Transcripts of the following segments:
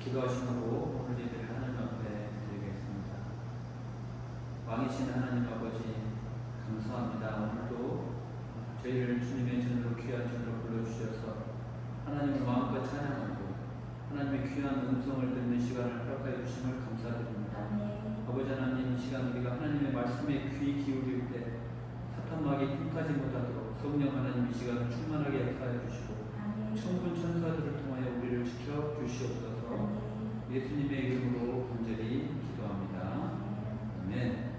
기도하시고 오늘 예배를 하나님 앞에 드리겠습니다. 왕이신 하나님 아버지 감사합니다. 오늘도 저희를 주님의 전으로 귀한 전으로 불러주셔서 하나님을 마음껏 찬양하고 하나님의 귀한 음성을 듣는 시간을 허락하여 주심을 감사드립니다. 아버지 하나님, 이 시간 우리가 하나님의 말씀에 귀 기울일 때 사탄마귀 틈타지 못하도록 성령 하나님 이 시간을 충만하게 역사해 주시고 천군 천사들을 통하여 우리를 지켜 주시옵소서. 예수님의 이름으로 간절히 기도합니다. 아멘.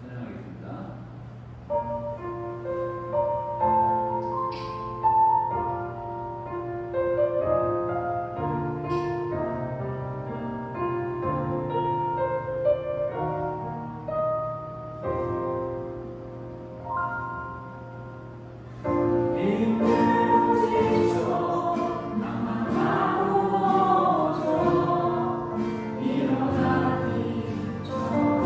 찬양하겠습니다. 일어나기 전에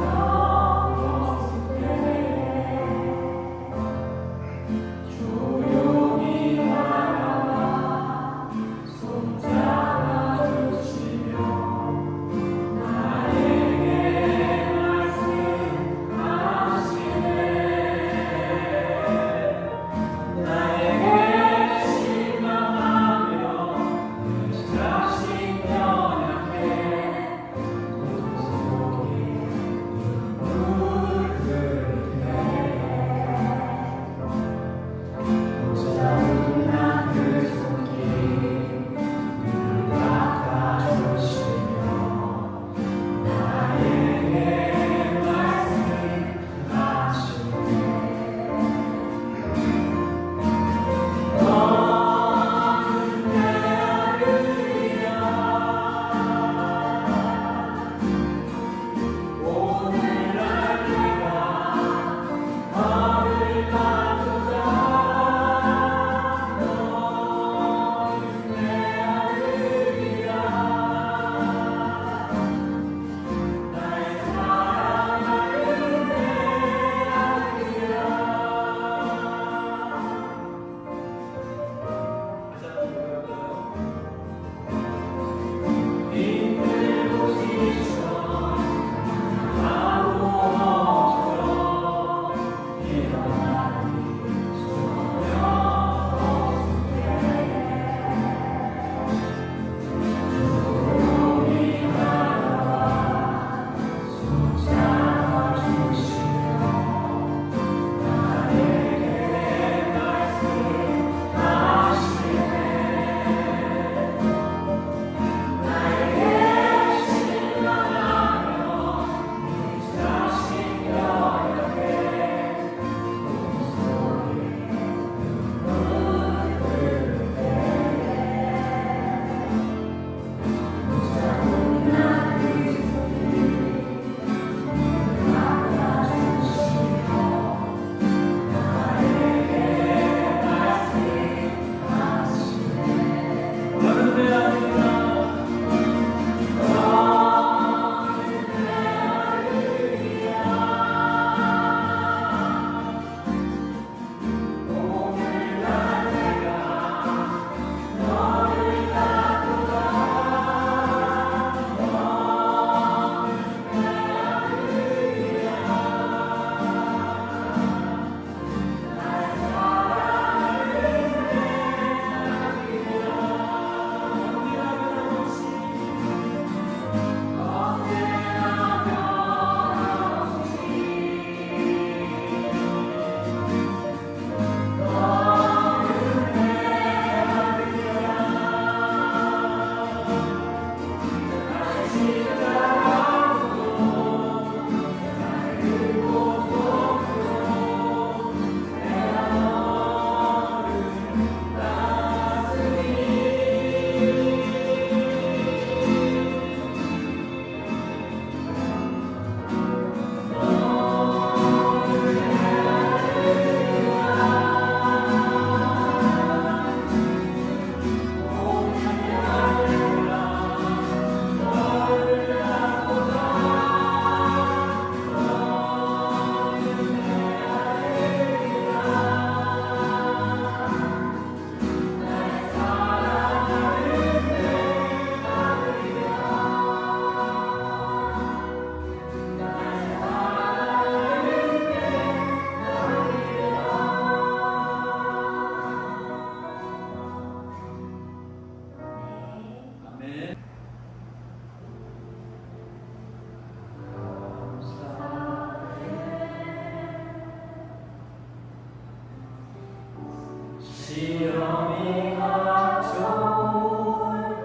시험이 닥쳐올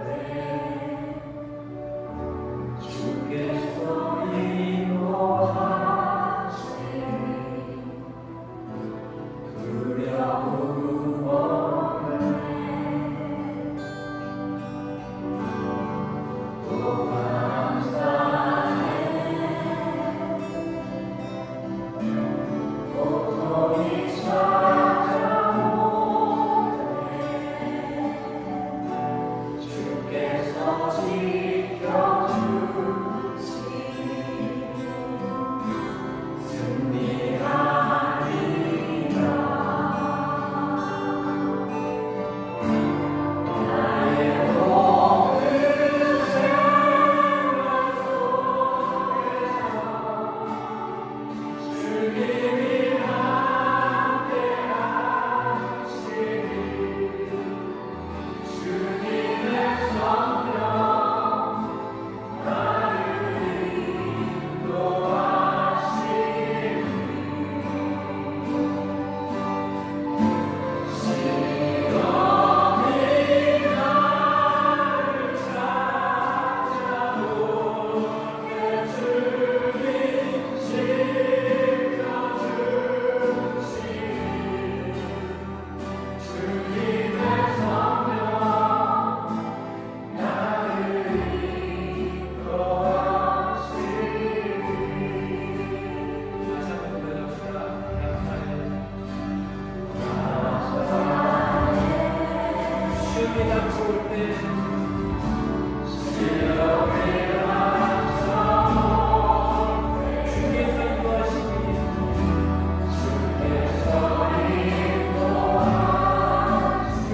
때 주께서 인도하시니 두려움 없네. 또 감사해. 고통이 찾아오네. 주께서 지켜주시니 승리하리라. 나의 모든 생활 속에서 주님이 함께하시니 주님의 성령 나를 인도하시니 시험이 나를 찾아올 때 주님 지켜주시니 주님의 성령 나를 인도하시니. 다시 한번 고백합시다. 감사해. 시험이 닥쳐올 때 주께서 인도하시니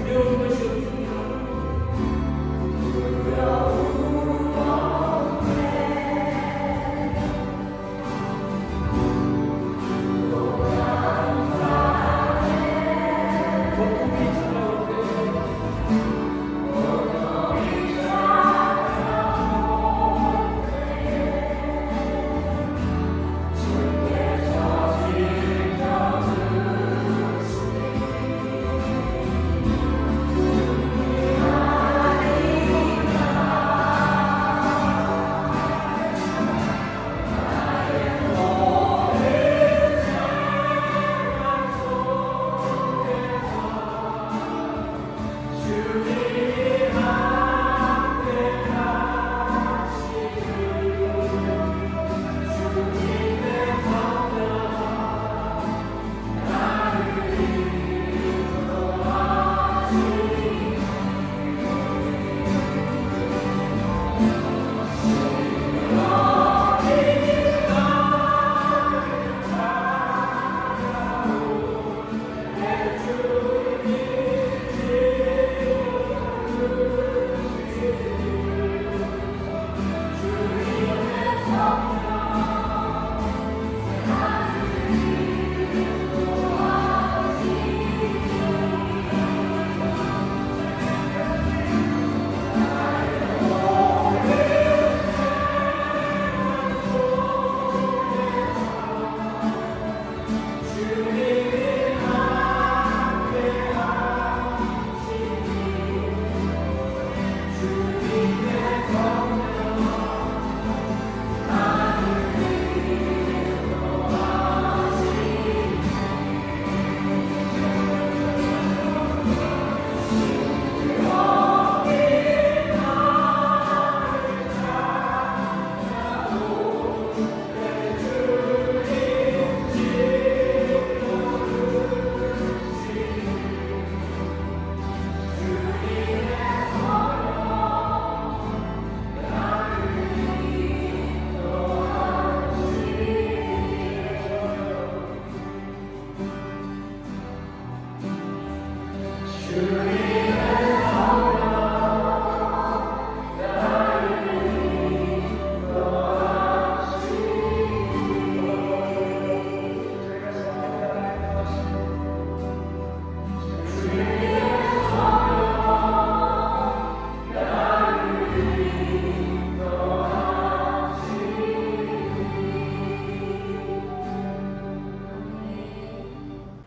두려운 것이 없습니다. 고통이 찾아올 때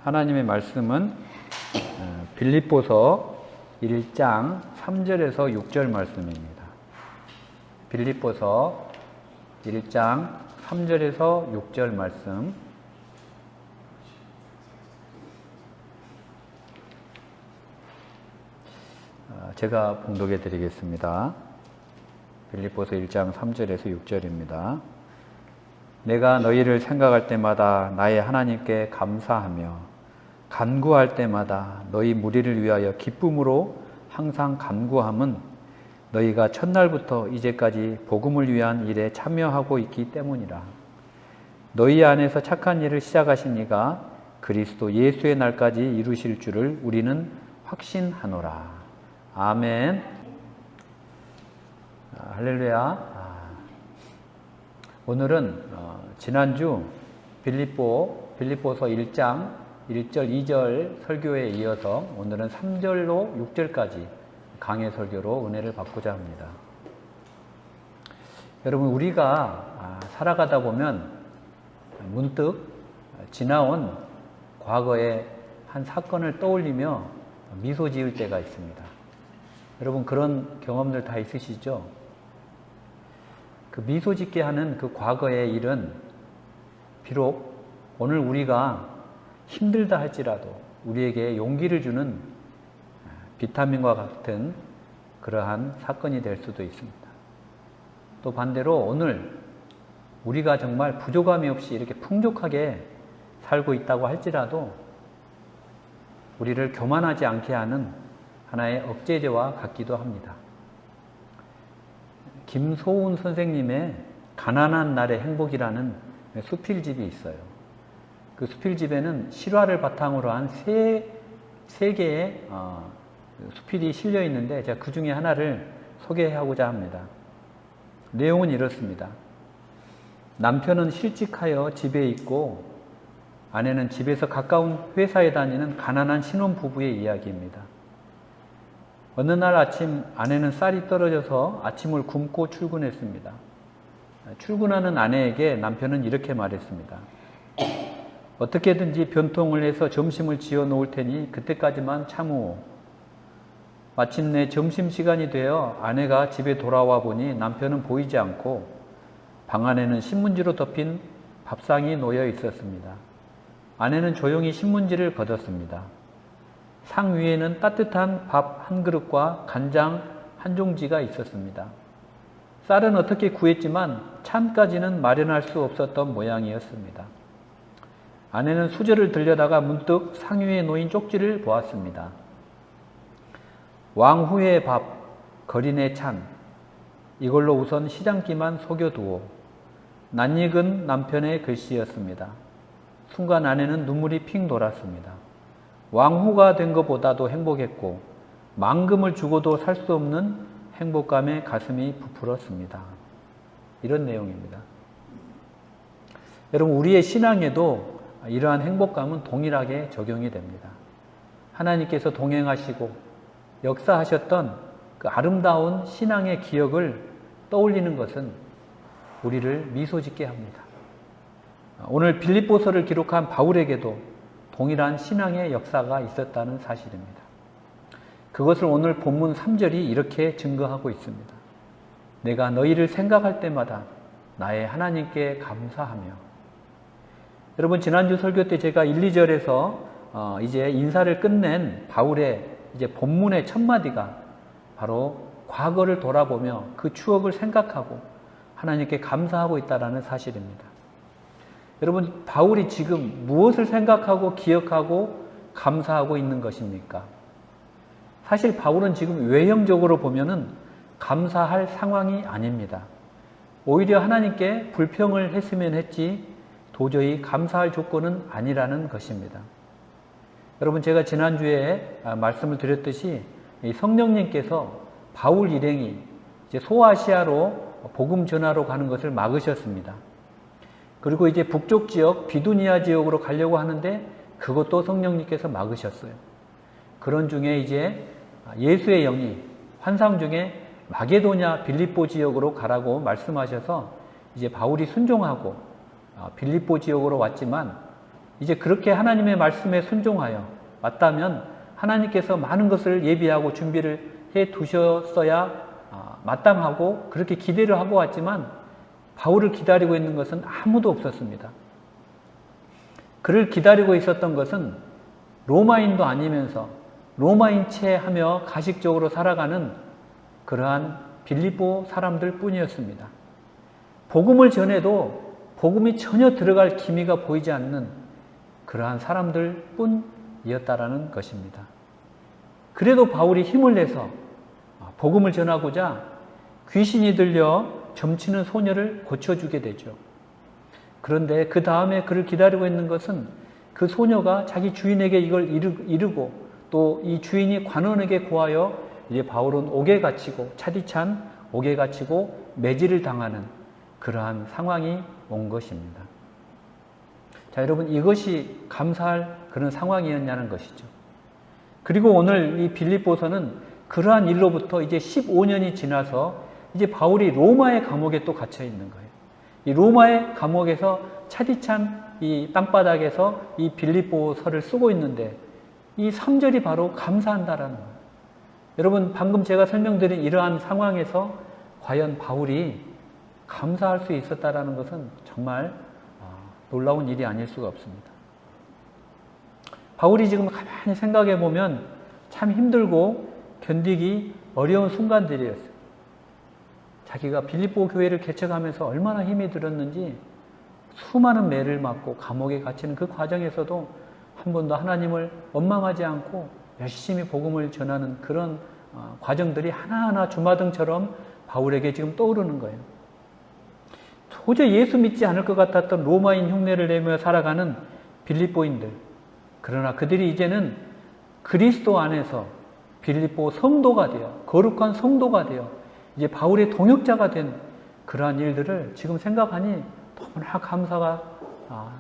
하나님의 말씀은 빌립보서 1장 3절에서 6절 말씀입니다. 빌립보서 1장 3절에서 6절 말씀. 제가 봉독해 드리겠습니다. 빌립보서 1장 3절에서 6절입니다. 내가 너희를 생각할 때마다 나의 하나님께 감사하며 간구할 때마다 너희 무리를 위하여 기쁨으로 항상 간구함은 너희가 첫날부터 이제까지 복음을 위한 일에 참여하고 있기 때문이라. 너희 안에서 착한 일을 시작하신 이가 그리스도 예수의 날까지 이루실 줄을 우리는 확신하노라. 아멘. 할렐루야. 오늘은 지난주 빌립보서 1장 1절 2절 설교에 이어서 오늘은 3절로 6절까지 강해 설교로 은혜를 받고자 합니다. 여러분, 우리가 살아가다 보면 문득 지나온 과거의 한 사건을 떠올리며 미소 지을 때가 있습니다. 여러분, 그런 경험들 다 있으시죠? 그 미소 짓게 하는 그 과거의 일은 비록 오늘 우리가 힘들다 할지라도 우리에게 용기를 주는 비타민과 같은 그러한 사건이 될 수도 있습니다. 또 반대로 오늘 우리가 정말 부족함이 없이 이렇게 풍족하게 살고 있다고 할지라도 우리를 교만하지 않게 하는 하나의 억제제와 같기도 합니다. 김소운 선생님의 가난한 날의 행복이라는 수필집이 있어요. 그 수필집에는 실화를 바탕으로 한 세 개의 수필이 실려 있는데 제가 그 중에 하나를 소개하고자 합니다. 내용은 이렇습니다. 남편은 실직하여 집에 있고 아내는 집에서 가까운 회사에 다니는 가난한 신혼부부의 이야기입니다. 어느 날 아침 아내는 쌀이 떨어져서 아침을 굶고 출근했습니다. 출근하는 아내에게 남편은 이렇게 말했습니다. 어떻게든지 변통을 해서 점심을 지어 놓을 테니 그때까지만 참으오. 마침내 점심시간이 되어 아내가 집에 돌아와 보니 남편은 보이지 않고 방 안에는 신문지로 덮인 밥상이 놓여 있었습니다. 아내는 조용히 신문지를 걷었습니다. 상 위에는 따뜻한 밥 한 그릇과 간장 한 종지가 있었습니다. 쌀은 어떻게 구했지만 찬까지는 마련할 수 없었던 모양이었습니다. 아내는 수저를 들여다가 문득 상 위에 놓인 쪽지를 보았습니다. 왕후의 밥, 거린의 찬, 이걸로 우선 시장기만 속여두오. 낯익은 남편의 글씨였습니다. 순간 아내는 눈물이 핑 돌았습니다. 왕후가 된 것보다도 행복했고 만금을 주고도 살 수 없는 행복감에 가슴이 부풀었습니다. 이런 내용입니다. 여러분, 우리의 신앙에도 이러한 행복감은 동일하게 적용이 됩니다. 하나님께서 동행하시고 역사하셨던 그 아름다운 신앙의 기억을 떠올리는 것은 우리를 미소짓게 합니다. 오늘 빌립보서를 기록한 바울에게도 동일한 신앙의 역사가 있었다는 사실입니다. 그것을 오늘 본문 3절이 이렇게 증거하고 있습니다. 내가 너희를 생각할 때마다 나의 하나님께 감사하며. 여러분, 지난주 설교 때 제가 1, 2절에서 이제 인사를 끝낸 바울의 이제 본문의 첫 마디가 바로 과거를 돌아보며 그 추억을 생각하고 하나님께 감사하고 있다는 사실입니다. 여러분, 바울이 지금 무엇을 생각하고 기억하고 감사하고 있는 것입니까? 사실 바울은 지금 외형적으로 보면은 감사할 상황이 아닙니다. 오히려 하나님께 불평을 했으면 했지 도저히 감사할 조건은 아니라는 것입니다. 여러분, 제가 지난주에 말씀을 드렸듯이 성령님께서 바울 일행이 이제 소아시아로 복음 전하러 가는 것을 막으셨습니다. 그리고 이제 북쪽 지역 비두니아 지역으로 가려고 하는데 그것도 성령님께서 막으셨어요. 그런 중에 이제 예수의 영이 환상 중에 마게도냐 빌립보 지역으로 가라고 말씀하셔서 이제 바울이 순종하고 빌립보 지역으로 왔지만 이제 그렇게 하나님의 말씀에 순종하여 왔다면 하나님께서 많은 것을 예비하고 준비를 해 두셨어야 마땅하고 그렇게 기대를 하고 왔지만 바울을 기다리고 있는 것은 아무도 없었습니다. 그를 기다리고 있었던 것은 로마인도 아니면서 로마인 채 하며 가식적으로 살아가는 그러한 빌립보 사람들 뿐이었습니다. 복음을 전해도 복음이 전혀 들어갈 기미가 보이지 않는 그러한 사람들 뿐이었다라는 것입니다. 그래도 바울이 힘을 내서 복음을 전하고자 귀신이 들려 점치는 소녀를 고쳐주게 되죠. 그런데 그 다음에 그를 기다리고 있는 것은 그 소녀가 자기 주인에게 이걸 이르고 또 이 주인이 관원에게 고하여 이제 바울은 옥에 갇히고 차디찬 옥에 갇히고 매질을 당하는 그러한 상황이 온 것입니다. 자, 여러분, 이것이 감사할 그런 상황이었냐는 것이죠. 그리고 오늘 이 빌립보서는 그러한 일로부터 이제 15년이 지나서 이제 바울이 로마의 감옥에 또 갇혀 있는 거예요. 이 로마의 감옥에서 차디찬 이 땅바닥에서 이 빌립보서를 쓰고 있는데 이 3절이 바로 감사한다라는 거예요. 여러분, 방금 제가 설명드린 이러한 상황에서 과연 바울이 감사할 수 있었다라는 것은 정말 놀라운 일이 아닐 수가 없습니다. 바울이 지금 가만히 생각해 보면 참 힘들고 견디기 어려운 순간들이었어요. 자기가 빌립보 교회를 개척하면서 얼마나 힘이 들었는지 수많은 매를 맞고 감옥에 갇히는 그 과정에서도 한 번도 하나님을 원망하지 않고 열심히 복음을 전하는 그런 과정들이 하나하나 주마등처럼 바울에게 지금 떠오르는 거예요. 도저히 예수 믿지 않을 것 같았던 로마인 흉내를 내며 살아가는 빌립보인들. 그러나 그들이 이제는 그리스도 안에서 빌립보 성도가 되어 거룩한 성도가 되어 이제 바울의 동역자가 된 그러한 일들을 지금 생각하니 너무나 감사가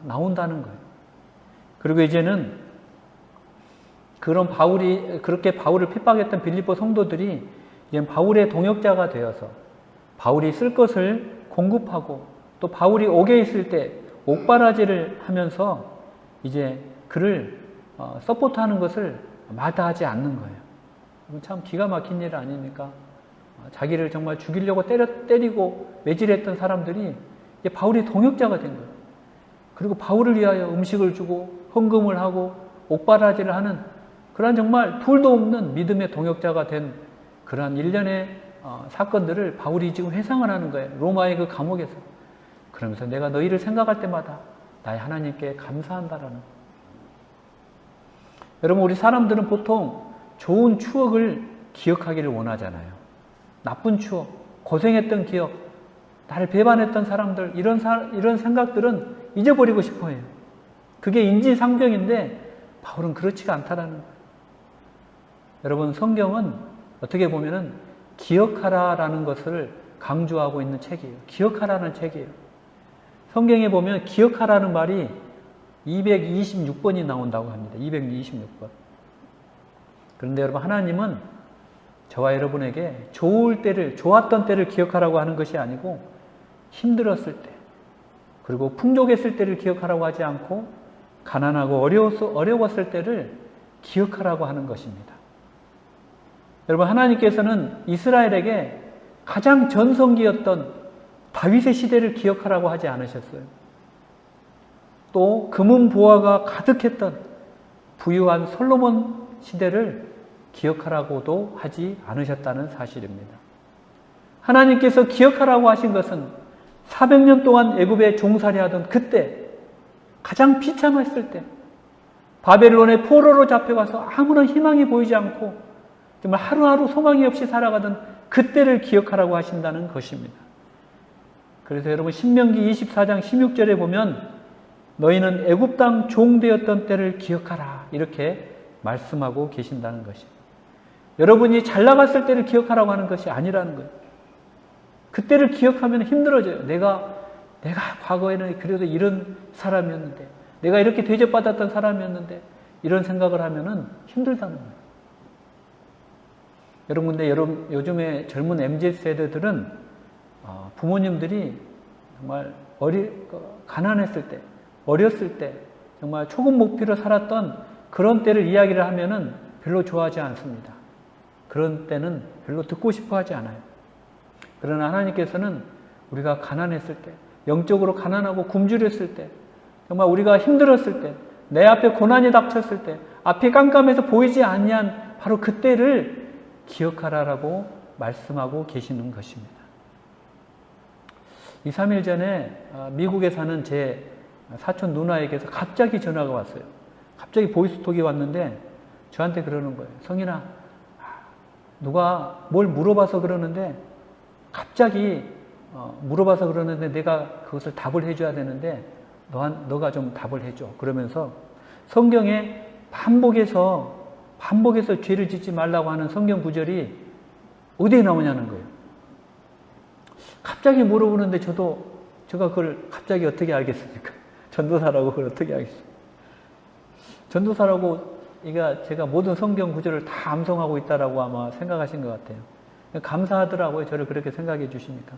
나온다는 거예요. 그리고 이제는 그렇게 바울을 핍박했던 빌립보 성도들이 이제 바울의 동역자가 되어서 바울이 쓸 것을 공급하고 또 바울이 옥에 있을 때 옥바라지를 하면서 이제 그를 서포트하는 것을 마다하지 않는 거예요. 참 기가 막힌 일 아닙니까? 자기를 정말 죽이려고 때리고 매질했던 사람들이 이제 바울이 동역자가 된 거예요. 그리고 바울을 위하여 음식을 주고 헌금을 하고 옥바라지를 하는 그러한 정말 둘도 없는 믿음의 동역자가 된 그러한 일련의 사건들을 바울이 지금 회상을 하는 거예요. 로마의 그 감옥에서. 그러면서 내가 너희를 생각할 때마다 나의 하나님께 감사한다라는 거예요. 여러분, 우리 사람들은 보통 좋은 추억을 기억하기를 원하잖아요. 나쁜 추억, 고생했던 기억, 나를 배반했던 사람들, 이런 생각들은 잊어버리고 싶어 해요. 그게 인지상정인데 바울은 그렇지가 않다라는 거예요. 여러분, 성경은 어떻게 보면은 기억하라라는 것을 강조하고 있는 책이에요. 기억하라는 책이에요. 성경에 보면 기억하라는 말이 226번이 나온다고 합니다. 226번. 그런데 여러분, 하나님은 저와 여러분에게 좋았던 때를 기억하라고 하는 것이 아니고 힘들었을 때, 그리고 풍족했을 때를 기억하라고 하지 않고 가난하고 어려웠을 때를 기억하라고 하는 것입니다. 여러분, 하나님께서는 이스라엘에게 가장 전성기였던 다윗의 시대를 기억하라고 하지 않으셨어요. 또 금은 보화가 가득했던 부유한 솔로몬 시대를 기억하라고도 하지 않으셨다는 사실입니다. 하나님께서 기억하라고 하신 것은 400년 동안 애굽에 종살이하던 그때, 가장 비참했을 때, 바벨론의 포로로 잡혀가서 아무런 희망이 보이지 않고 정말 하루하루 소망이 없이 살아가던 그때를 기억하라고 하신다는 것입니다. 그래서 여러분, 신명기 24장 16절에 보면 너희는 애굽 땅 종되었던 때를 기억하라, 이렇게 말씀하고 계신다는 것입니다. 여러분이 잘 나갔을 때를 기억하라고 하는 것이 아니라는 거예요. 그때를 기억하면 힘들어져요. 내가 과거에는 그래도 이런 사람이었는데, 내가 이렇게 대접받았던 사람이었는데, 이런 생각을 하면은 힘들다는 거예요. 여러분, 근데 요즘에 젊은 MZ세대들은 부모님들이 정말 가난했을 때, 어렸을 때, 정말 초급 목표로 살았던 그런 때를 이야기를 하면은 별로 좋아하지 않습니다. 그런 때는 별로 듣고 싶어 하지 않아요. 그러나 하나님께서는 우리가 가난했을 때, 영적으로 가난하고 굶주렸을 때, 정말 우리가 힘들었을 때, 내 앞에 고난이 닥쳤을 때, 앞이 깜깜해서 보이지 아니한 바로 그때를 기억하라라고 말씀하고 계시는 것입니다. 2, 3일 전에 미국에 사는 제 사촌 누나에게서 갑자기 전화가 왔어요. 갑자기 보이스톡이 왔는데 저한테 그러는 거예요. 성인아, 누가 뭘 물어봐서 그러는데 갑자기 물어봐서 그러는데 내가 그것을 답을 해줘야 되는데 너가 좀 답을 해줘. 그러면서 성경에 반복해서 죄를 짓지 말라고 하는 성경 구절이 어디에 나오냐는 거예요. 갑자기 물어보는데 제가 그걸 갑자기 어떻게 알겠습니까? 전도사라고 그걸 어떻게 알겠습니까? 전도사라고 제가 모든 성경 구절을 다 암송하고 있다라고 아마 생각하신 것 같아요. 감사하더라고요. 저를 그렇게 생각해 주시니까.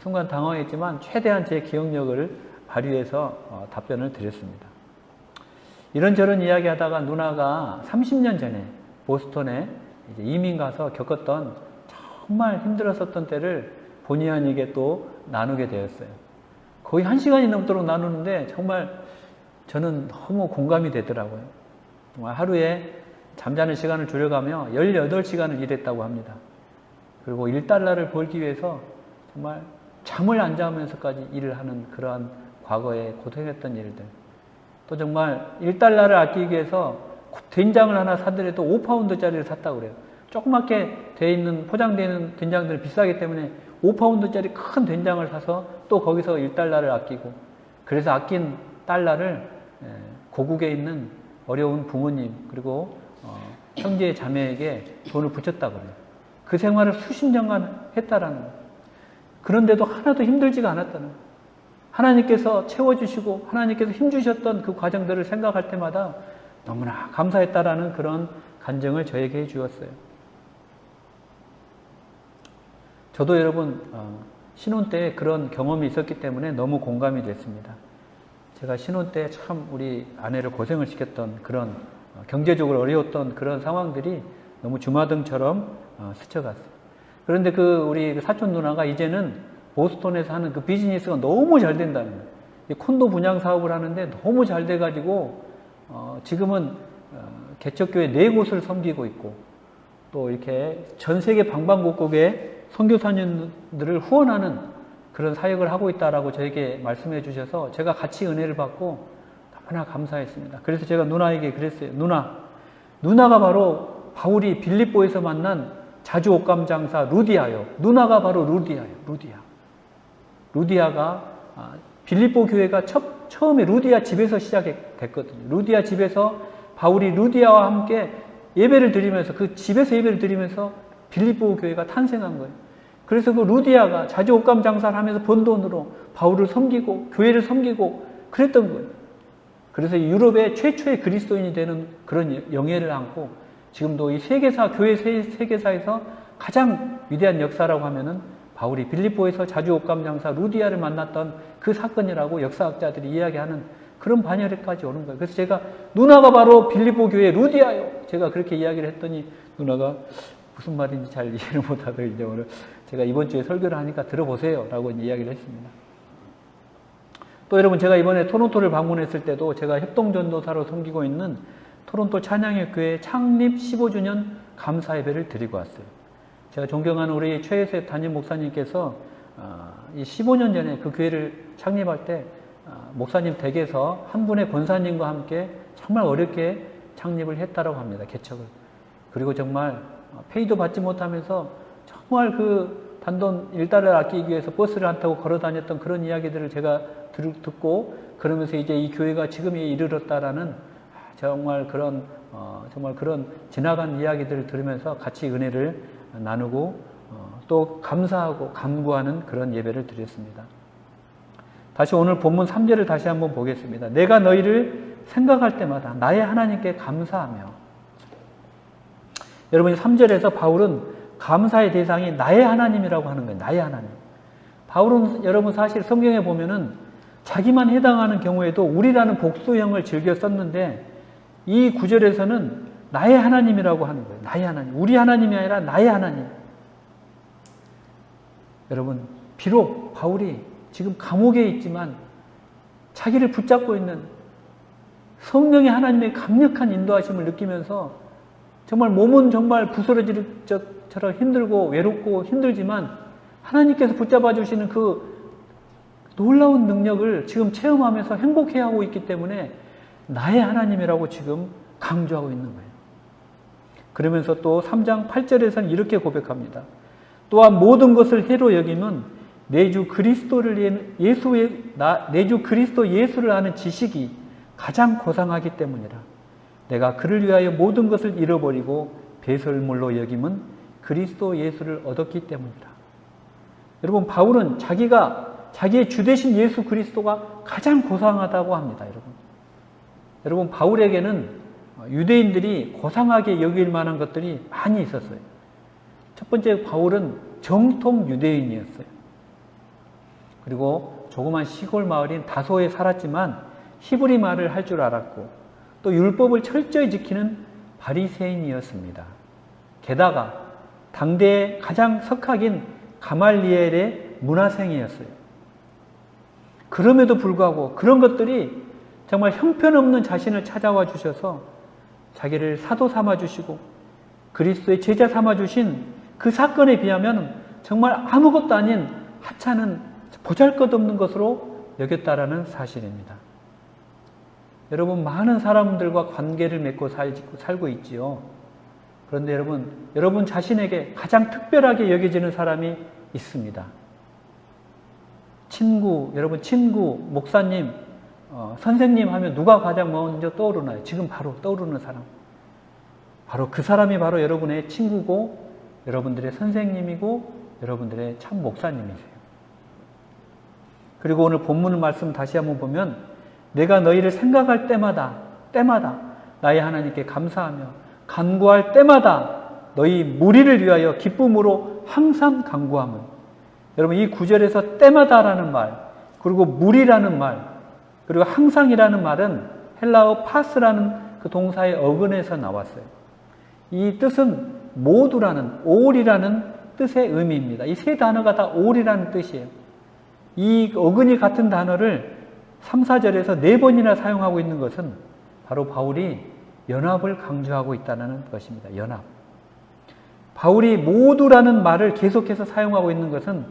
순간 당황했지만 최대한 제 기억력을 발휘해서 답변을 드렸습니다. 이런저런 이야기하다가 누나가 30년 전에 보스턴에 이제 이민 가서 겪었던 정말 힘들었었던 때를 본의 아니게 또 나누게 되었어요. 거의 1시간이 넘도록 나누는데 정말 저는 너무 공감이 되더라고요. 정말 하루에 잠자는 시간을 줄여가며 18시간을 일했다고 합니다. 그리고 1달러를 벌기 위해서 정말 잠을 안 자면서까지 일을 하는 그러한 과거에 고생했던 일들. 또 정말 1달러를 아끼기 위해서 된장을 하나 사더라도 5파운드짜리를 샀다고 그래요. 조그맣게 포장되어 있는 된장들은 비싸기 때문에 5파운드짜리 큰 된장을 사서 또 거기서 1달러를 아끼고, 그래서 아낀 달러를 고국에 있는 어려운 부모님 그리고 형제 자매에게 돈을 붙였다고 그래요. 그 생활을 수십 년간 했다라는 거예요. 그런데도 하나도 힘들지가 않았다는 거예요. 하나님께서 채워주시고 하나님께서 힘주셨던 그 과정들을 생각할 때마다 너무나 감사했다라는 그런 간증을 저에게 해주었어요. 저도 여러분 신혼 때 그런 경험이 있었기 때문에 너무 공감이 됐습니다. 제가 신혼 때 참 우리 아내를 고생을 시켰던 그런 경제적으로 어려웠던 그런 상황들이 너무 주마등처럼 스쳐갔어요. 그런데 우리 사촌 누나가 이제는 보스턴에서 하는 그 비즈니스가 너무 잘 된다는 거예요. 이 콘도 분양 사업을 하는데 너무 잘 돼가지고 지금은 개척교회 4곳을 섬기고 있고, 또 이렇게 전 세계 방방곡곡에 선교사님들을 후원하는 그런 사역을 하고 있다라고 저에게 말씀해 주셔서 제가 같이 은혜를 받고 너무나 감사했습니다. 그래서 제가 누나에게 그랬어요. 누나가 바로 바울이 빌립보에서 만난 자주 옷감 장사 루디아요. 누나가 바로 루디아예요. 루디아가 빌립보 교회가 처음에 루디아 집에서 시작됐거든요. 루디아 집에서 바울이 루디아와 함께 예배를 드리면서, 그 집에서 예배를 드리면서 빌립보 교회가 탄생한 거예요. 그래서 그 루디아가 자주 옷감 장사를 하면서 번 돈으로 바울을 섬기고 교회를 섬기고 그랬던 거예요. 그래서 유럽의 최초의 그리스도인이 되는 그런 영예를 안고 지금도 이 교회 세계사에서 가장 위대한 역사라고 하면은 바울이 빌립보에서 자주 옷감 장사 루디아를 만났던 그 사건이라고 역사학자들이 이야기하는 그런 반열에까지 오는 거예요. 그래서 제가 누나가 바로 빌립보 교회 루디아요. 제가 그렇게 이야기를 했더니 누나가 무슨 말인지 잘 이해를 못하더라고요. 이제 오늘 제가 이번 주에 설교를 하니까 들어보세요 라고 이야기를 했습니다. 또 여러분, 제가 이번에 토론토를 방문했을 때도 제가 협동전도사로 섬기고 있는 토론토 찬양의 교회 창립 15주년 감사 예배를 드리고 왔어요. 제가 존경하는 우리 최혜세 담임 목사님께서 이 15년 전에 그 교회를 창립할 때 목사님 댁에서 한 분의 권사님과 함께 정말 어렵게 창립을 했다고 합니다. 개척을. 그리고 정말 페이도 받지 못하면서 정말 그 단돈 1달러를 아끼기 위해서 버스를 안 타고 걸어 다녔던 그런 이야기들을 제가 듣고, 그러면서 이제 이 교회가 지금에 이르렀다라는 정말 그런 지나간 이야기들을 들으면서 같이 은혜를 나누고 또 감사하고 간구하는 그런 예배를 드렸습니다. 다시 오늘 본문 3절을 다시 한번 보겠습니다. 내가 너희를 생각할 때마다 나의 하나님께 감사하며. 여러분, 3절에서 바울은 감사의 대상이 나의 하나님이라고 하는 거예요. 나의 하나님. 바울은 여러분 사실 성경에 보면은 자기만 해당하는 경우에도 우리라는 복수형을 즐겨 썼는데 이 구절에서는 나의 하나님이라고 하는 거예요. 나의 하나님. 우리 하나님이 아니라 나의 하나님. 여러분, 비록 바울이 지금 감옥에 있지만 자기를 붙잡고 있는 성령의 하나님의 강력한 인도하심을 느끼면서 정말 몸은 정말 부스러질 것처럼 힘들고 외롭고 힘들지만 하나님께서 붙잡아 주시는 그 놀라운 능력을 지금 체험하면서 행복해하고 있기 때문에 나의 하나님이라고 지금 강조하고 있는 거예요. 그러면서 또 3장 8절에서는 이렇게 고백합니다. 또한 모든 것을 해로 여김은 내 주 그리스도 예수를 아는 지식이 가장 고상하기 때문이라. 내가 그를 위하여 모든 것을 잃어버리고 배설물로 여김은 그리스도 예수를 얻었기 때문이라. 여러분, 바울은 자기의 주 되신 예수 그리스도가 가장 고상하다고 합니다. 여러분, 바울에게는 유대인들이 고상하게 여길 만한 것들이 많이 있었어요. 첫 번째, 바울은 정통 유대인이었어요. 그리고 조그만 시골 마을인 다소에 살았지만 히브리 말을 할 줄 알았고 또 율법을 철저히 지키는 바리새인이었습니다. 게다가 당대의 가장 석학인 가말리엘의 문화생이었어요. 그럼에도 불구하고 그런 것들이 정말 형편없는 자신을 찾아와 주셔서 자기를 사도 삼아 주시고 그리스도의 제자 삼아 주신 그 사건에 비하면 정말 아무것도 아닌 하찮은 보잘것없는 것으로 여겼다라는 사실입니다. 여러분, 많은 사람들과 관계를 맺고 살고 있지요. 그런데 여러분 자신에게 가장 특별하게 여겨지는 사람이 있습니다. 친구, 목사님, 선생님 하면 누가 가장 먼저 떠오르나요? 지금 바로 떠오르는 사람. 바로 그 사람이 바로 여러분의 친구고 여러분들의 선생님이고 여러분들의 참 목사님이세요. 그리고 오늘 본문 말씀 다시 한번 보면 내가 너희를 생각할 때마다 나의 하나님께 감사하며 간구할 때마다 너희 무리를 위하여 기쁨으로 항상 간구함은. 여러분, 이 구절에서 때마다라는 말, 그리고 무리라는 말, 그리고 항상이라는 말은 헬라어 파스라는 그 동사의 어근에서 나왔어요. 이 뜻은 모두라는, 올이라는 뜻의 의미입니다. 이 세 단어가 다 올이라는 뜻이에요. 이 어근이 같은 단어를 3, 4절에서 4번이나 사용하고 있는 것은 바로 바울이 연합을 강조하고 있다는 것입니다. 연합. 바울이 모두라는 말을 계속해서 사용하고 있는 것은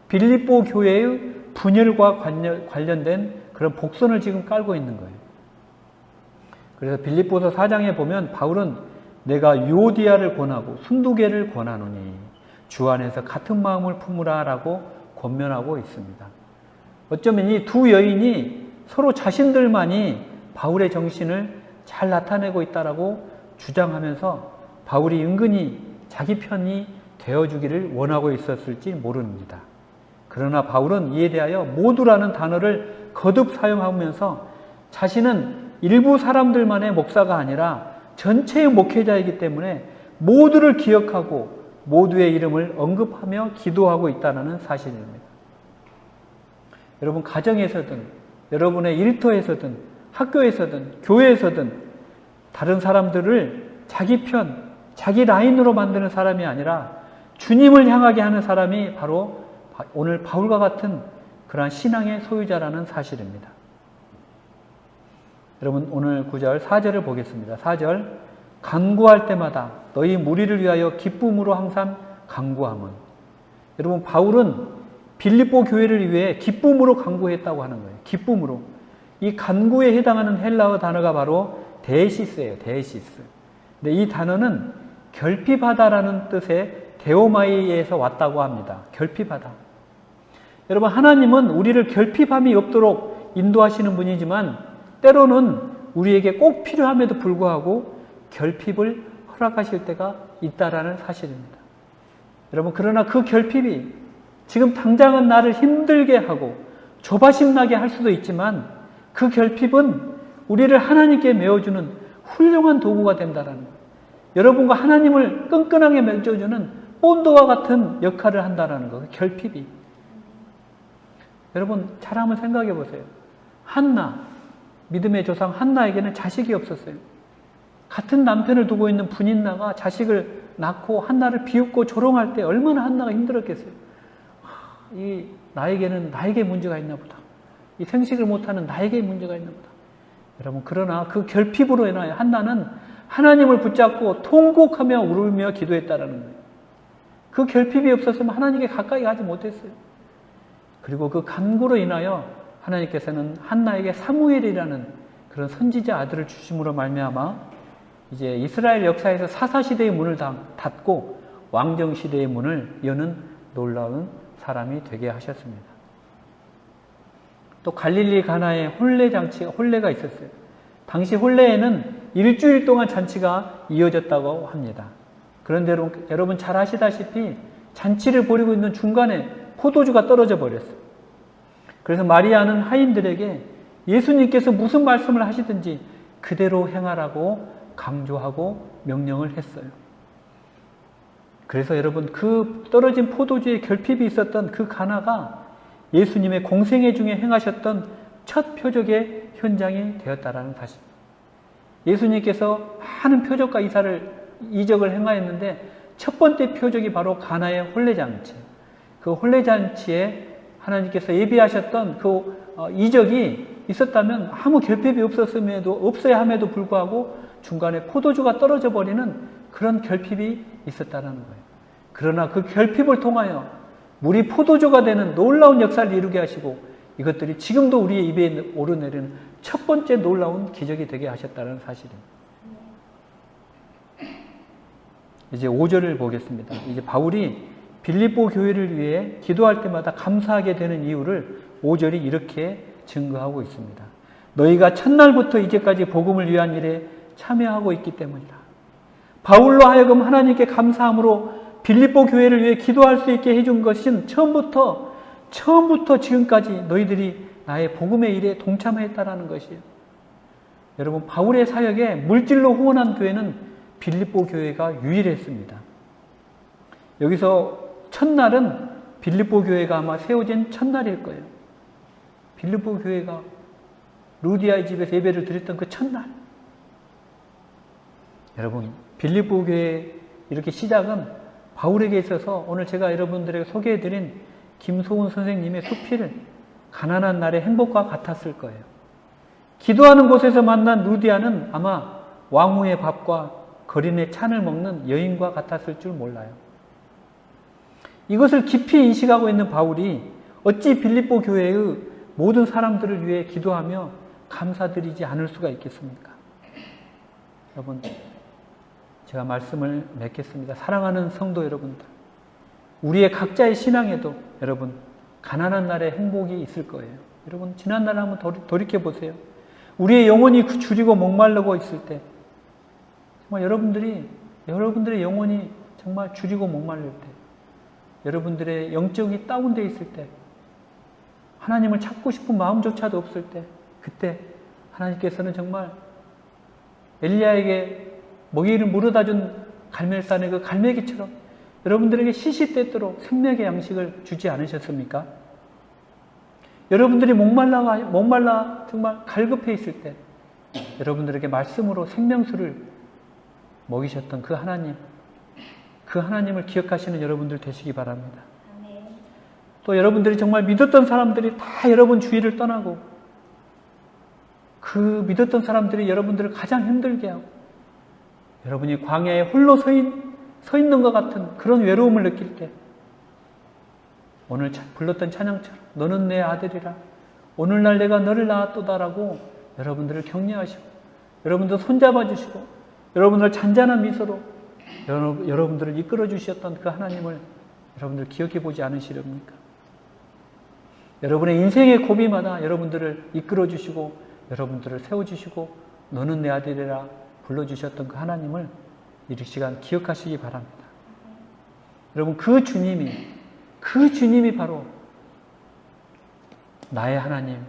빌립보 교회의 분열과 관련된 그런 복선을 지금 깔고 있는 거예요. 그래서 빌립보서 4장에 보면 바울은 내가 유오디아를 권하고 순두개를 권하노니 주 안에서 같은 마음을 품으라 라고 권면하고 있습니다. 어쩌면 이 두 여인이 서로 자신들만이 바울의 정신을 잘 나타내고 있다라고 주장하면서 바울이 은근히 자기 편이 되어주기를 원하고 있었을지 모릅니다. 그러나 바울은 이에 대하여 모두라는 단어를 거듭 사용하면서 자신은 일부 사람들만의 목사가 아니라 전체의 목회자이기 때문에 모두를 기억하고 모두의 이름을 언급하며 기도하고 있다는 사실입니다. 여러분, 가정에서든 여러분의 일터에서든 학교에서든 교회에서든 다른 사람들을 자기 편, 자기 라인으로 만드는 사람이 아니라 주님을 향하게 하는 사람이 바로 오늘 바울과 같은 그러한 신앙의 소유자라는 사실입니다. 여러분, 오늘 9절, 4절을 보겠습니다. 4절, 간구할 때마다 너희 무리를 위하여 기쁨으로 항상 간구함은. 여러분, 바울은 빌립보 교회를 위해 기쁨으로 간구했다고 하는 거예요. 기쁨으로. 이 간구에 해당하는 헬라어 단어가 바로 데시스예요. 데시스. 근데 이 단어는 결핍하다라는 뜻의 데오마이에서 왔다고 합니다. 결핍하다. 여러분, 하나님은 우리를 결핍함이 없도록 인도하시는 분이지만 때로는 우리에게 꼭 필요함에도 불구하고 결핍을 허락하실 때가 있다라는 사실입니다. 여러분, 그러나 그 결핍이 지금 당장은 나를 힘들게 하고 조바심 나게 할 수도 있지만 그 결핍은 우리를 하나님께 메어주는 훌륭한 도구가 된다는 거예요. 여러분과 하나님을 끈끈하게 맺어주는 본드와 같은 역할을 한다는 거예요. 결핍이. 여러분, 잘 한번 생각해 보세요. 한나, 믿음의 조상 한나에게는 자식이 없었어요. 같은 남편을 두고 있는 분인나가 자식을 낳고 한나를 비웃고 조롱할 때 얼마나 한나가 힘들었겠어요. 이 나에게는 나에게 문제가 있나 보다. 이 생식을 못하는 나에게 문제가 있나 보다. 여러분, 그러나 그 결핍으로 인하여 한나는 하나님을 붙잡고 통곡하며 울며 기도했다라는 거예요. 그 결핍이 없었으면 하나님께 가까이 가지 못했어요. 그리고 그 간구로 인하여 하나님께서는 한나에게 사무엘이라는 그런 선지자 아들을 주심으로 말미암아 이제 이스라엘 역사에서 사사시대의 문을 닫고 왕정시대의 문을 여는 놀라운 사람이 되게 하셨습니다. 또 갈릴리 가나에 혼례가 있었어요. 당시 혼례에는 일주일 동안 잔치가 이어졌다고 합니다. 그런데 여러분 잘 아시다시피 잔치를 벌이고 있는 중간에 포도주가 떨어져 버렸어요. 그래서 마리아는 하인들에게 예수님께서 무슨 말씀을 하시든지 그대로 행하라고 강조하고 명령을 했어요. 그래서 여러분 그 떨어진 포도주의 결핍이 있었던 그 가나가 예수님의 공생애 중에 행하셨던 첫 표적의 현장이 되었다라는 사실입니다. 예수님께서 많은 표적과 이적을 행하였는데 첫 번째 표적이 바로 가나의 혼례잔치. 그 혼례잔치에 하나님께서 예비하셨던 그 이적이 있었다면 아무 결핍이 없어야 함에도 불구하고 중간에 포도주가 떨어져 버리는 그런 결핍이 있었다는 거예요. 그러나 그 결핍을 통하여 물이 포도주가 되는 놀라운 역사를 이루게 하시고 이것들이 지금도 우리의 입에 오르내리는 첫 번째 놀라운 기적이 되게 하셨다는 사실입니다. 이제 5절을 보겠습니다. 이제 바울이 빌립보 교회를 위해 기도할 때마다 감사하게 되는 이유를 5절이 이렇게 증거하고 있습니다. 너희가 첫날부터 이제까지 복음을 위한 일에 참여하고 있기 때문이다. 바울로 하여금 하나님께 감사함으로 빌립보 교회를 위해 기도할 수 있게 해준 것은 처음부터 지금까지 너희들이 나의 복음의 일에 동참했다라는 것이에요. 여러분, 바울의 사역에 물질로 후원한 교회는 빌립보 교회가 유일했습니다. 여기서 첫날은 빌립보 교회가 아마 세워진 첫날일 거예요. 빌립보 교회가 루디아의 집에서 예배를 드렸던 그 첫날. 여러분, 빌립보 교회 이렇게 시작은 바울에게 있어서 오늘 제가 여러분들에게 소개해드린 김소훈 선생님의 수필 가난한 날의 행복과 같았을 거예요. 기도하는 곳에서 만난 루디아는 아마 왕후의 밥과 거린의 찬을 먹는 여인과 같았을 줄 몰라요. 이것을 깊이 인식하고 있는 바울이 어찌 빌립보 교회의 모든 사람들을 위해 기도하며 감사드리지 않을 수가 있겠습니까? 여러분, 제가 말씀을 맺겠습니다. 사랑하는 성도 여러분들, 우리의 각자의 신앙에도 여러분 가난한 날의 행복이 있을 거예요. 여러분 지난날을 한번 돌이켜보세요. 우리의 영혼이 줄이고 목마르고 있을 때 정말 여러분들의 영혼이 정말 줄이고 목마를 때, 여러분들의 영적이 다운되어 있을 때, 하나님을 찾고 싶은 마음조차도 없을 때, 그때 하나님께서는 정말 엘리야에게 먹이를 물어다 준 갈멜산의 그 갈매기처럼 여러분들에게 시시때때로 생명의 양식을 주지 않으셨습니까? 여러분들이 목말라 정말 갈급해 있을 때 여러분들에게 말씀으로 생명수를 먹이셨던 그 하나님을 기억하시는 여러분들 되시기 바랍니다. 또 여러분들이 정말 믿었던 사람들이 다 여러분 주위를 떠나고 그 믿었던 사람들이 여러분들을 가장 힘들게 하고 여러분이 광야에 홀로 서 있는 것 같은 그런 외로움을 느낄 때 오늘 불렀던 찬양처럼 너는 내 아들이라 오늘날 내가 너를 낳았도다라고 여러분들을 격려하시고 여러분들 손잡아 주시고 여러분들 잔잔한 미소로 여러분들을 이끌어 주셨던 그 하나님을 여러분들 기억해 보지 않으시렵니까? 여러분의 인생의 고비마다 여러분들을 이끌어 주시고 여러분들을 세워 주시고 너는 내 아들이라 불러주셨던 그 하나님을 이 시간 기억하시기 바랍니다. 여러분 그 주님이 바로 나의 하나님,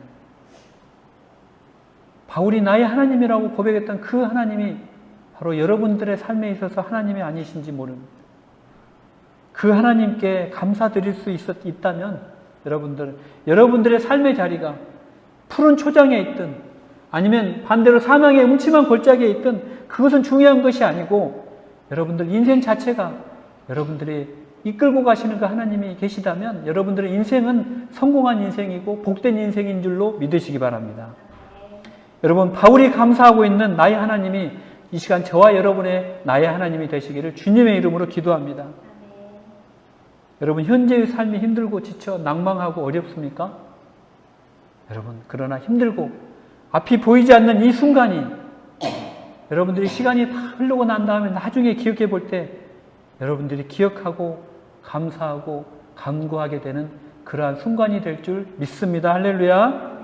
바울이 나의 하나님이라고 고백했던 그 하나님이 바로 여러분들의 삶에 있어서 하나님이 아니신지 모릅니다. 그 하나님께 감사드릴 수 있다면 여러분들의 삶의 자리가 푸른 초장에 있든 아니면 반대로 사망의 음침한 골짜기에 있든 그것은 중요한 것이 아니고 여러분들 인생 자체가 여러분들이 이끌고 가시는 그 하나님이 계시다면 여러분들의 인생은 성공한 인생이고 복된 인생인 줄로 믿으시기 바랍니다. 여러분, 바울이 감사하고 있는 나의 하나님이 이 시간 저와 여러분의 나의 하나님이 되시기를 주님의 이름으로 기도합니다. 여러분, 현재의 삶이 힘들고 지쳐 낭망하고 어렵습니까? 여러분, 그러나 힘들고 앞이 보이지 않는 이 순간이 여러분들이 시간이 다 흐르고 난 다음에 나중에 기억해 볼 때 여러분들이 기억하고 감사하고 간구하게 되는 그러한 순간이 될 줄 믿습니다. 할렐루야.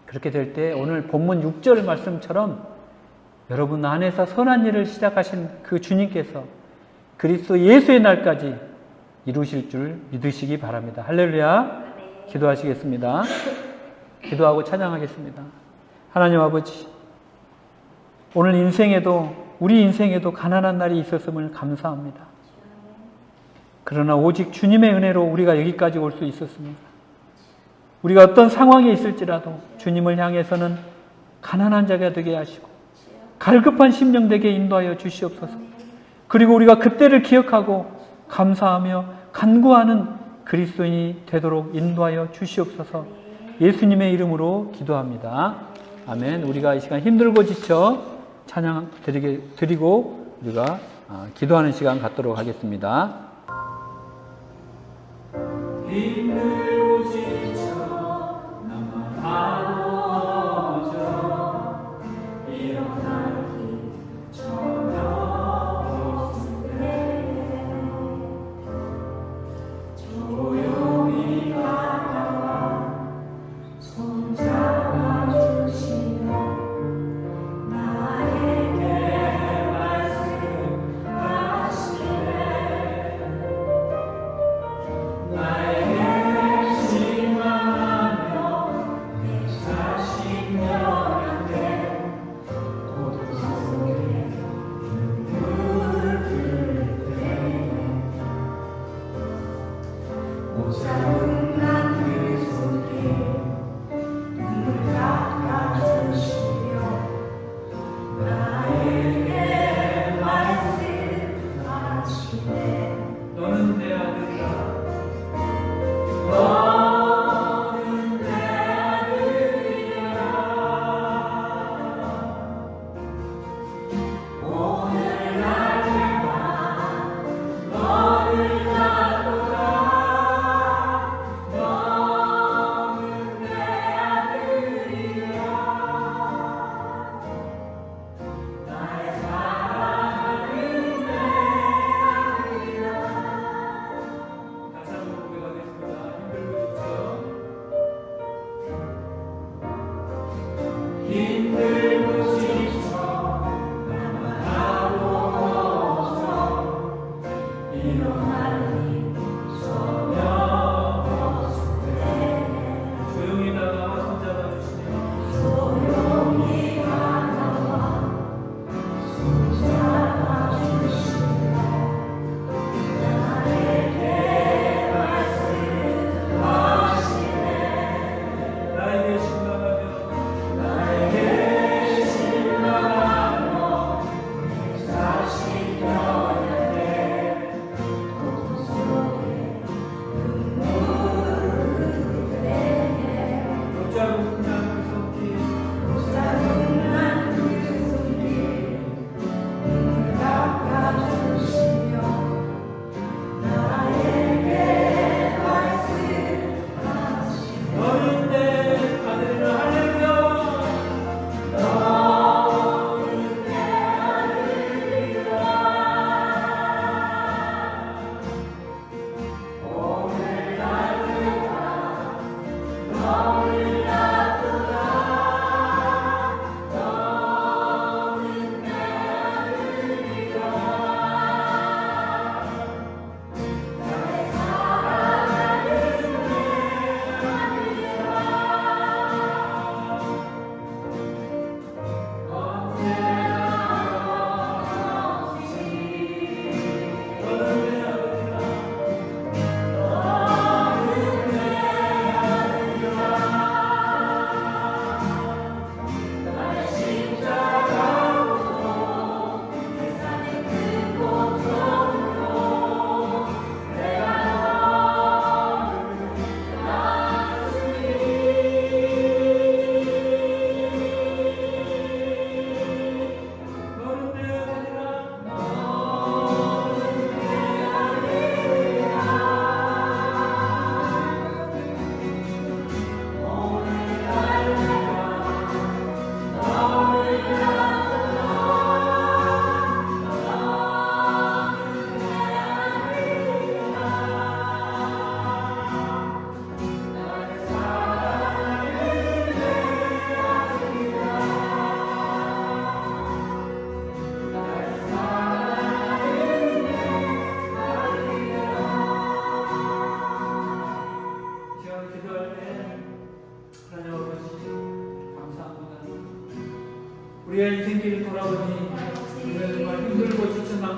그렇게 될 때 오늘 본문 6절 말씀처럼 여러분 안에서 선한 일을 시작하신 그 주님께서 그리스도 예수의 날까지 이루실 줄 믿으시기 바랍니다. 할렐루야. 기도하시겠습니다. 기도하고 찬양하겠습니다. 하나님 아버지, 오늘 인생에도 우리 인생에도 가난한 날이 있었음을 감사합니다. 그러나 오직 주님의 은혜로 우리가 여기까지 올 수 있었습니다. 우리가 어떤 상황에 있을지라도 주님을 향해서는 가난한 자가 되게 하시고 갈급한 심령 되게 인도하여 주시옵소서. 그리고 우리가 그때를 기억하고 감사하며 간구하는 그리스도인이 되도록 인도하여 주시옵소서. 예수님의 이름으로 기도합니다. 아멘. 우리가 이 시간 힘들고 지쳐 찬양 드리고 우리가 기도하는 시간 갖도록 하겠습니다. 힘들고 지쳐 나만 하루어져 일어나기 전혀 없을 때 조용히 다가와 손 잡아주시며 나에게 말씀하시네. 나에게 너는 내 아들이라. 너는 내 아들이라. 오늘 날마다 너를 따르라. 너는 내 아들이라. 나의 사랑은 내 아들이라.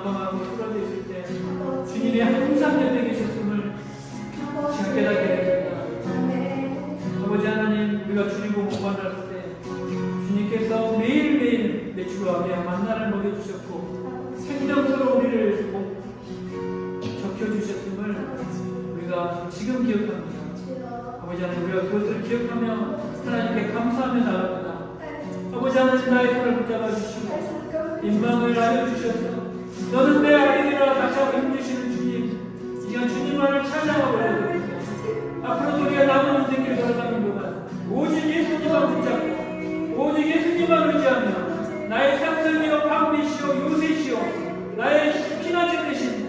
난감하고 쓰러져 있을 때 주님이 항상 옆에 계셨음을 지금 깨닫게 됩니다. 아버지 하나님, 우리가 주님을 못 만났을 때 주님께서 매일매일 내주와 내 만나를 먹여주셨고 생명수로 우리를 적혀주셨음을 우리가 지금 기억합니다. 아버지 하나님, 우리가 그것을 기억하며 하나님께 감사하며 나갑니다. 아버지 하나님, 나의 손을 붙잡아 주시고 인방을 알려주셔서 너는 내 아들이라 다시 한번 힘주시는 주님, 이제 주님만을 찬양하고 됩니다. 앞으로도 우리가 남은 인생길 걸어가는 동안 오직 예수님만 붙잡고 오직 예수님만 의지하며 나의 상승이요 방비시요 요새시요 나의 피난처 되신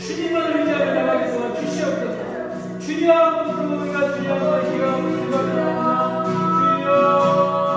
주님만 의지하며 나가게 도와주시옵소서. 주여 앞으로 우리가 주여 앞으로 기도합니다. 주여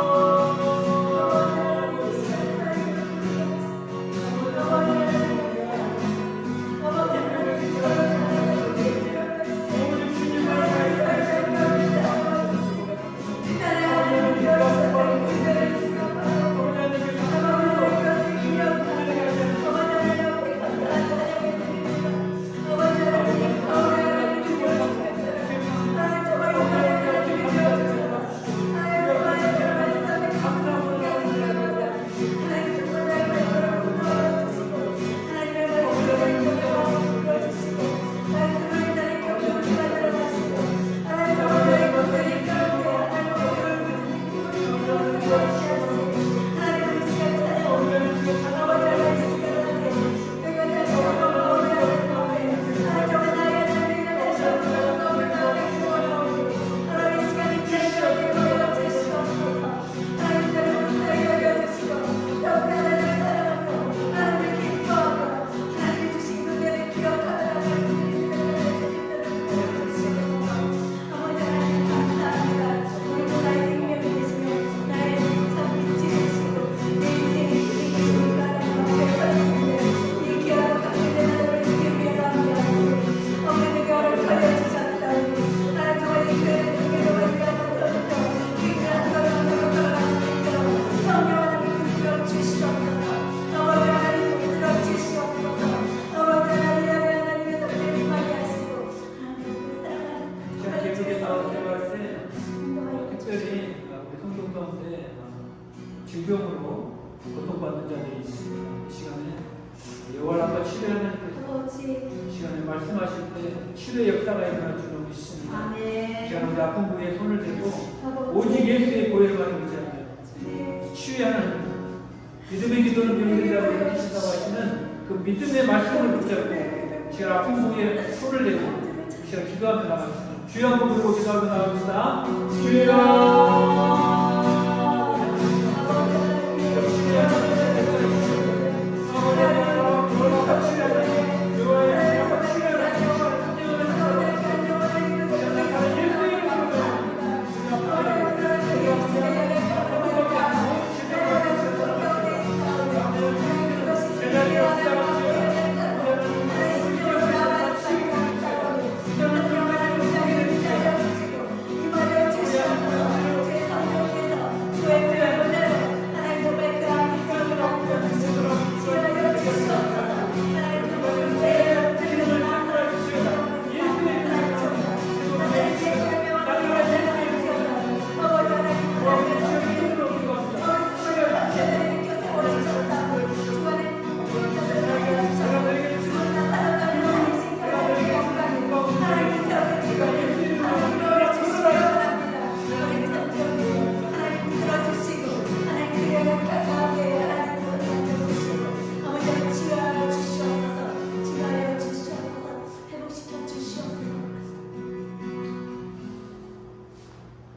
질병으로 고통받는 자들이 있습니다. 이 시간에 여호와 치료 하나님께서 이 시간에 말씀하실 때 치료의 역사가 일어날 줄로 믿습니다. 이 시간에 우리 아픈 부위에 손을 대고 오직 예수의 보혈만 의지하며 치유하는 믿음의 기도는 병든 자를 일으키신다고 하시는 그 믿음의 말씀을 붙잡고 이 시간 아픈 부위에 손을 대고 이 시간 기도하며 나갑니다. 주여 한번 부르고 기도하며 나갑시다. 주여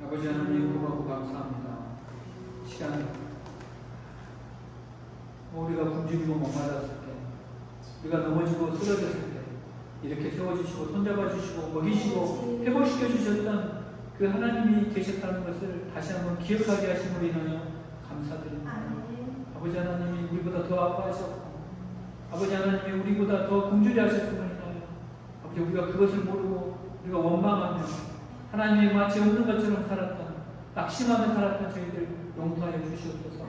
아버지 하나님 고맙고 감사합니다. 시간 우리가 굶주리고 목마랐을 때 우리가 넘어지고 쓰러졌을 때 이렇게 세워주시고 손잡아주시고 먹이시고 회복시켜 주셨던 그 하나님이 계셨다는 것을 다시 한번 기억하게 하심으로 인하여 감사드립니다. 아버지 하나님이 우리보다 더 아파하셨고 아버지 하나님이 우리보다 더 굶주려 하셨음을 인하여 아버지 우리가 그것을 모르고 우리가 원망하며 하나님이 마치 없는 것처럼 살았던 낙심하며 살았던 저희들 용서하여 주시옵소서.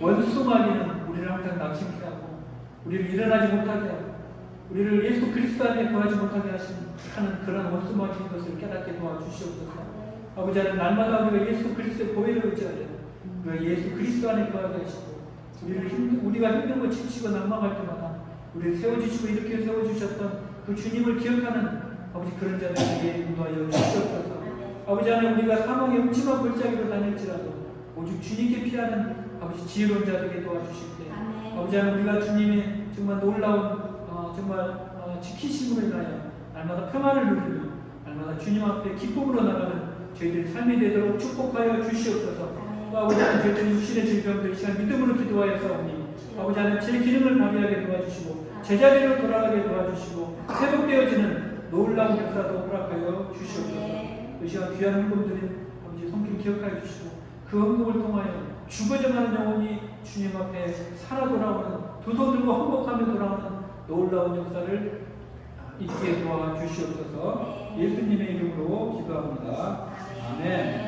원수마귀는 우리를 항상 낙심케 하고 우리를 일어나지 못하게 하고 우리를 예수 그리스도 안에 거하지 못하게 하는 그런 원수막인 것을 깨닫게 도와주시옵소서. 아버지 하나님, 날마다 우리가 예수 그리스도의 보혈을 의지하여 우리가 예수 그리스도 안에 거하게 하시고 우리가 힘들고 지치고 낙망할 때마다 우리를 세워주시고 이렇게 세워주셨던 그 주님을 기억하는 아버지 그런 자들에게 인도하여 주시옵소서. 아버지 하나님, 우리가 사망의 음침한 골짜기로 다닐지라도 오직 주님께 피하는 아버지 지혜로운 자들에게 도와주시옵소서. 아버지 하나님, 우리가 주님의 정말 놀라운 지키심으로 인하여 날마다 평안을 누리며 날마다 주님 앞에 기쁨으로 나가는 저희들의 삶이 되도록 축복하여 주시옵소서. 또 아버지 하나님, 저희들이 육신의 질병들 이 시간 믿음으로 기도하여 싸우니 아버지 하나님, 제 기능을 발휘하게 도와주시고 제자리로 돌아가게 도와주시고 회복되어지는 놀라운 역사도 허락하여 주시옵소서. 이 시간 귀한 헌금들인 아버지 성길 기억하여 주시고 그 헌금을 통하여 죽어져가는 영혼이 주님 앞에 살아 돌아오는 두 손 들고 헌복하며 돌아오는 놀라운 역사를 있게 도와주시옵소서. 예수님의 이름으로 기도합니다. 아멘.